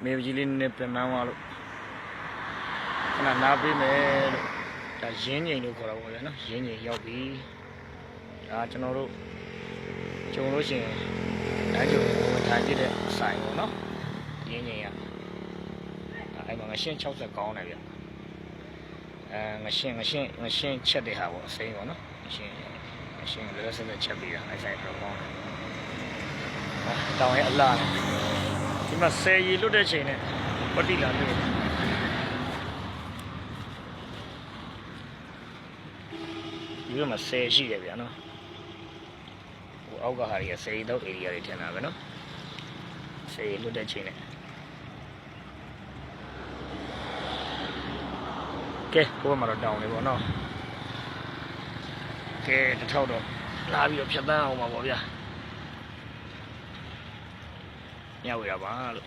မေကြီးလေးနဲ့ပြန်နှမ်းသွားလို့ခဏနားပေးမယ်လို့ဒါရင်းငိန်လို့ခေါ်တာပေါ့ဗျာနော်ရင်းငိန်ရောက်ပြီဒါကျွန်တော်တို့ဂျုံလို့ရှိရင်ဒါဂျုံထိုင်ကြည့်တဲ့ဆိုင်ပေါ့နော်ရင်းငိန်ကအဲ့မှာငရှင်း60ကောင်းတယ်ဗျငရှင်းချက်တဲ့ဟာပေါ့အစိမ်းပေါ့နော်ငရှင်းလည်းဆက်ချက်ပြီးတာအဲ့ဆိုင်တော့ကောင်းတယ်တောင်ရဲ့အလားဒီမှာဆယ်ရီလွတ်တဲ့ချိန်နဲ့ပတိလာလို့ဒီမှာဆယ်ရှိတယ်ဗျာနော်ဟိုအောက်ကဟာတွေကဆယ်ရီတော့ area တွေထင်တာပဲနော်ဆယ်ရီလွတ်တဲ့ချိန်နဲ့ကဲဟိုမှာတော့တောင်နေပေါ့နော်ကဲတစ်ထောက်တော့လာပြီးတော့ဖြတ်တန်းအောင်ပါပေါ့ဗျာညဝေတာပါလို့